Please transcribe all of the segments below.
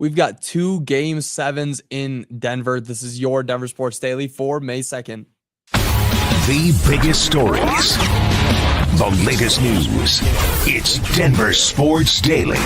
We've got 2 Game 7s in Denver. This is your Denver Sports Daily for May 2nd. The biggest stories, the latest news. It's Denver Sports Daily.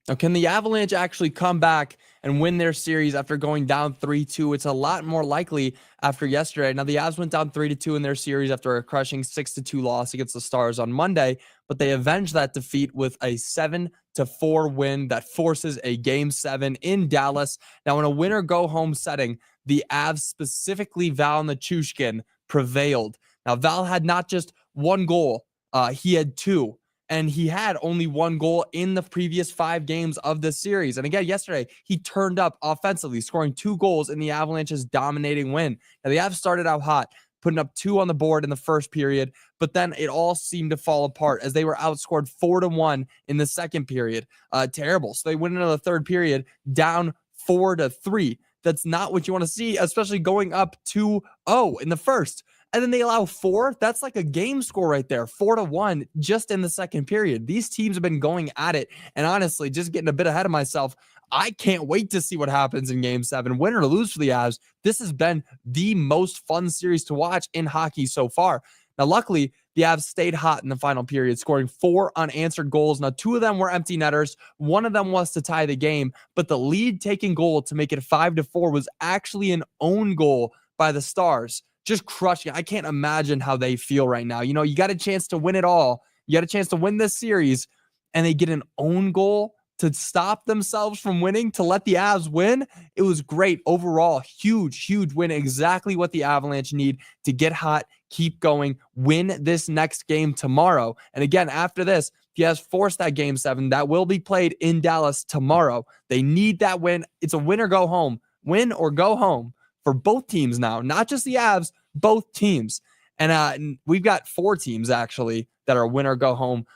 Now, can the Avalanche actually come back and win their series after going down 3-2? It's a lot more likely after yesterday. Now, the Avs went down 3-2 in their series after a crushing 6-2 loss against the Stars on Monday, but they avenged that defeat with a 7-4 win that forces a Game 7 in Dallas. Now, in a winner-go-home setting, the Avs, specifically Val Nichushkin, prevailed. Now, Val had not just one goal, he had 2. And he had only 1 goal in the previous 5 games of the series. And again, yesterday, he turned up offensively, scoring 2 goals in the Avalanche's dominating win. Now, the Avs started out hot, putting up 2 on the board in the first period, but then it all seemed to fall apart as they were outscored 4-1 in the second period. Terrible. So they went into the third period down 4-3. That's not what you want to see, especially going up 2-0 in the first. And then they allow 4. That's like a game score right there. 4-1 just in the second period. These teams have been going at it. And honestly, just getting a bit ahead of myself, I can't wait to see what happens in Game 7. Win or lose for the Avs, this has been the most fun series to watch in hockey so far. Now, luckily, the Avs stayed hot in the final period, scoring 4 unanswered goals. Now, 2 of them were empty netters. 1 of them was to tie the game. But the lead-taking goal to make it 5-4 was actually an own goal by the Stars. Just crushing. I can't imagine how they feel right now. You know, you got a chance to win it all. You got a chance to win this series, and they get an own goal to stop themselves from winning, to let the Avs win. It was great. Overall, huge win. Exactly what the Avalanche need to get hot, keep going, win this next game tomorrow. And again, after this, the Avs forced that Game 7 that will be played in Dallas tomorrow. They need that win. It's a win or go home. Win or go home for both teams now, not just the Avs, both teams. And we've got 4 teams actually that are win or go home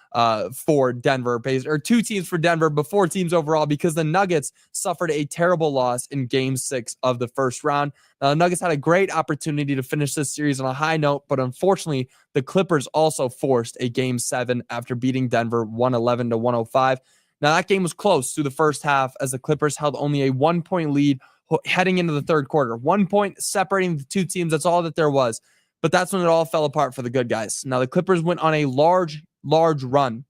for Denver, or 2 teams for Denver, but 4 teams overall, because the Nuggets suffered a terrible loss in Game 6 of the first round. Now, the Nuggets had a great opportunity to finish this series on a high note, but unfortunately, the Clippers also forced a Game 7 after beating Denver 111-105. Now, that game was close through the first half as the Clippers held only a 1-point lead heading into the third quarter. 1 point separating the 2 teams. That's all that there was. But that's when it all fell apart for the good guys. Now, the Clippers went on a large run.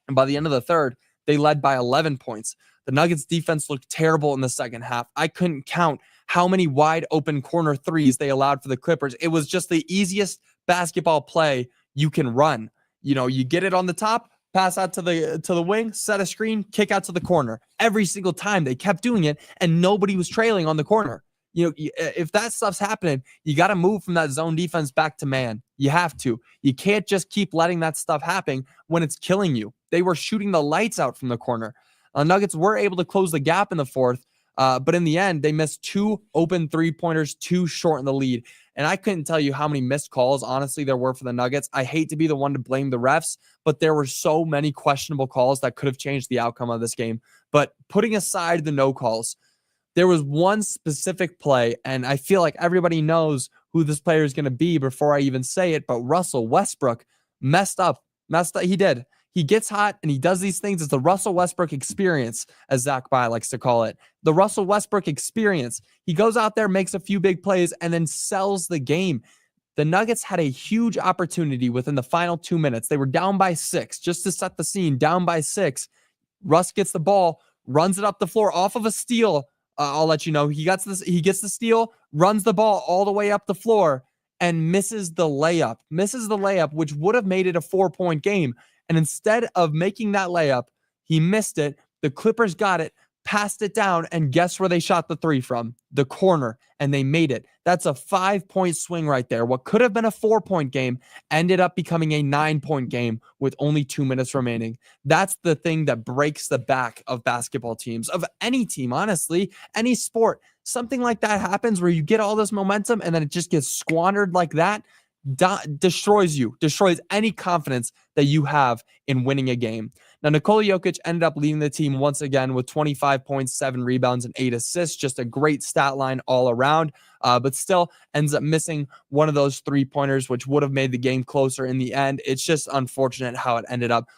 And by the end of the third, they led by 11 points. The Nuggets defense looked terrible in the second half. I couldn't count how many wide open corner threes they allowed for the Clippers. It was just the easiest basketball play you can run. You know, you get it on the top, pass out to the wing, set a screen, kick out to the corner. Every single time they kept doing it, and nobody was trailing on the corner. You know, if that stuff's happening, you got to move from that zone defense back to man. You have to. You can't just keep letting that stuff happen when it's killing you. They were shooting the lights out from the corner. Nuggets were able to close the gap in the fourth, but in the end, they missed 2 open 3-pointers to shorten the lead. And I couldn't tell you how many missed calls, honestly, there were for the Nuggets. I hate to be the one to blame the refs, but there were so many questionable calls that could have changed the outcome of this game. But putting aside the no calls, there was one specific play, and I feel like everybody knows who this player is going to be before I even say it, but Russell Westbrook messed up. He did. He gets hot, and he does these things. It's the Russell Westbrook experience, as Zach Bye likes to call it. The Russell Westbrook experience. He goes out there, makes a few big plays, and then sells the game. The Nuggets had a huge opportunity within the final 2 minutes. They were down by 6, just to set the scene, down by 6. Russ gets the ball, runs it up the floor off of a steal. I'll let you know. He gets the steal, runs the ball all the way up the floor, and misses the layup. Which would have made it a 4-point game. And instead of making that layup, he missed it. The Clippers got it, passed it down, and guess where they shot the 3 from? The corner, and they made it. That's a 5-point swing right there. What could have been a 4-point game ended up becoming a 9-point game with only 2 minutes remaining. That's the thing that breaks the back of basketball teams, of any team, honestly, any sport. Something like that happens where you get all this momentum and then it just gets squandered like that. Destroys any confidence that you have in winning a game. Now, Nikola Jokic ended up leading the team once again with 25 points, 7 rebounds, and 8 assists. Just a great stat line all around, but still ends up missing one of those 3-pointers, which would have made the game closer in the end. It's just unfortunate how it ended up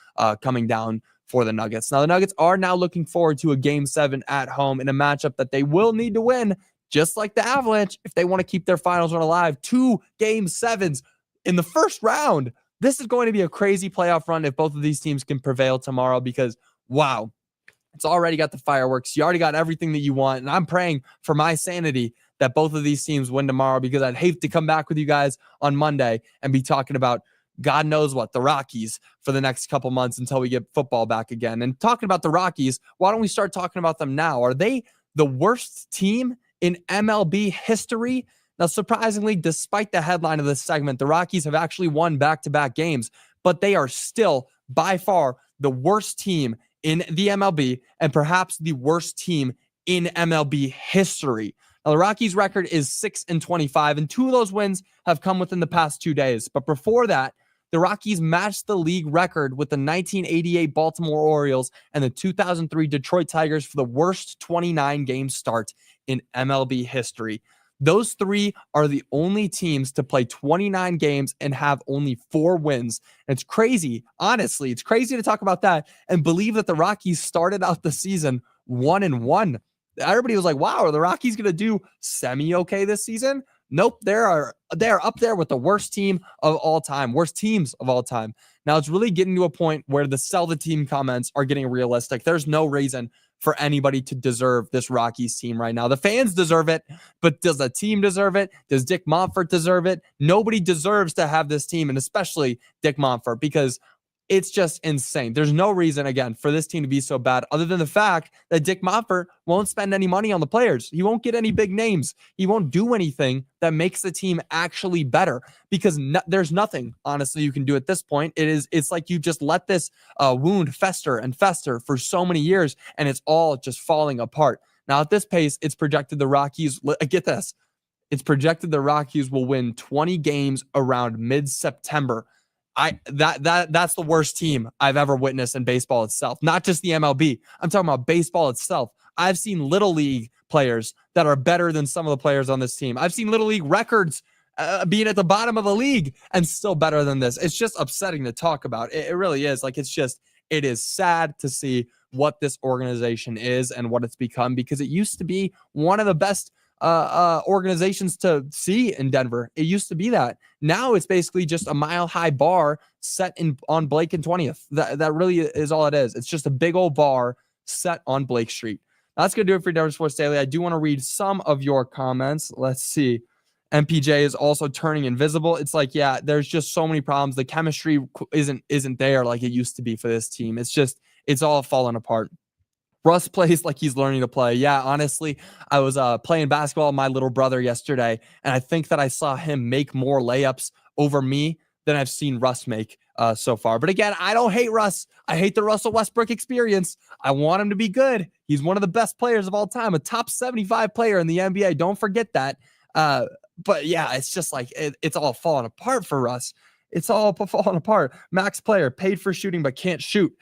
coming down for the Nuggets. Now, the Nuggets are now looking forward to a Game 7 at home in a matchup that they will need to win, just like the Avalanche, if they want to keep their finals run alive. 2 Game 7s in the first round. This is going to be a crazy playoff run if both of these teams can prevail tomorrow because, wow, it's already got the fireworks. You already got everything that you want, and I'm praying for my sanity that both of these teams win tomorrow because I'd hate to come back with you guys on Monday and be talking about God knows what, the Rockies for the next couple months until we get football back again. And talking about the Rockies, why don't we start talking about them now? Are they the worst team in MLB history? Now, surprisingly, despite the headline of this segment, the Rockies have actually won back-to-back games, but they are still by far the worst team in the MLB and perhaps the worst team in MLB history. Now, the Rockies' record is 6-25, and 2 of those wins have come within the past 2 days. But before that, the Rockies matched the league record with the 1988 Baltimore Orioles and the 2003 Detroit Tigers for the worst 29-game start in MLB history. Those 3 are the only teams to play 29 games and have only 4 wins. And it's crazy. Honestly, it's crazy to talk about that and believe that the Rockies started out the season 1-1. Everybody was like, wow, are the Rockies going to do semi-okay this season? Nope, they're up there with the worst team of all time, worst teams of all time. Now, it's really getting to a point where the sell the team comments are getting realistic. There's no reason for anybody to deserve this Rockies team right now. The fans deserve it, but does the team deserve it? Does Dick Monfort deserve it? Nobody deserves to have this team, and especially Dick Monfort, because it's just insane. There's no reason, again, for this team to be so bad other than the fact that Dick Monfort won't spend any money on the players. He won't get any big names. He won't do anything that makes the team actually better because there's nothing, honestly, you can do at this point. It's like you just let this wound fester and fester for so many years, and it's all just falling apart. Now, at this pace, it's projected the Rockies, get this, it's projected the Rockies will win 20 games around mid-September. That's the worst team I've ever witnessed in baseball itself, not just the MLB. I'm talking about baseball itself. I've seen Little League players that are better than some of the players on this team. I've seen Little League records being at the bottom of the league and still better than this. It's just upsetting to talk about. It really is. Like, it is sad to see what this organization is and what it's become because it used to be one of the best organizations to see in Denver. It used to be that. Now it's basically just a mile-high bar set on Blake and 20th. That really is all it is. It's just a big old bar set on Blake Street. That's going to do it for Denver Sports Daily. I do want to read some of your comments. Let's see. MPJ is also turning invisible. It's like, yeah, there's just so many problems. The chemistry isn't there like it used to be for this team. It's all falling apart. Russ plays like he's learning to play. Yeah, honestly, I was playing basketball with my little brother yesterday, and I think that I saw him make more layups over me than I've seen Russ make so far. But again, I don't hate Russ. I hate the Russell Westbrook experience. I want him to be good. He's one of the best players of all time, a top 75 player in the NBA. Don't forget that. But yeah, it's just like it's all falling apart for Russ. It's all falling apart. Max player, paid for shooting but can't shoot.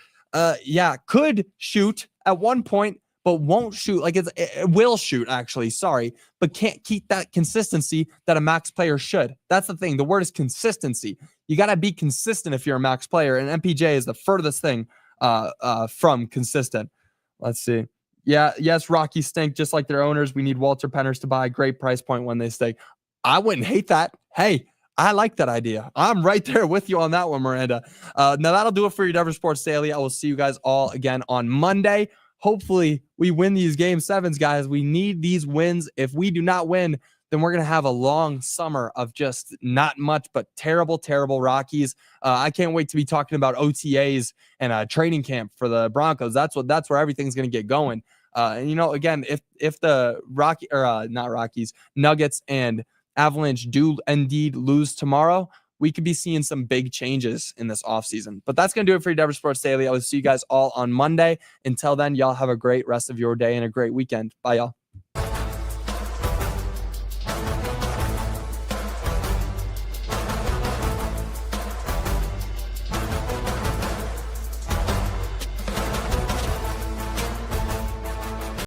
Yeah, could shoot at one point, but won't shoot. Like it will shoot, actually, sorry, but can't keep that consistency that a max player should. That's the thing. The word is consistency. You got to be consistent if you're a max player, and MPJ is the furthest thing from consistent. Let's see. Yeah, yes, Rockies stink just like their owners. We need Walter Penners to buy. Great price point when they stink. I wouldn't hate that. Hey, I like that idea. I'm right there with you on that one, Miranda. Now, that'll do it for your Denver Sports Daily. I will see you guys all again on Monday. Hopefully, we win these Game 7s, guys. We need these wins. If we do not win, then we're going to have a long summer of just not much but terrible, terrible Rockies. I can't wait to be talking about OTAs and training camp for the Broncos. That's where everything's going to get going. And, again, if the Nuggets and Avalanche do indeed lose tomorrow, we could be seeing some big changes in this offseason. But that's going to do it for your Denver Sports Daily. I will see you guys all on Monday. Until then, y'all have a great rest of your day and a great weekend. Bye, y'all.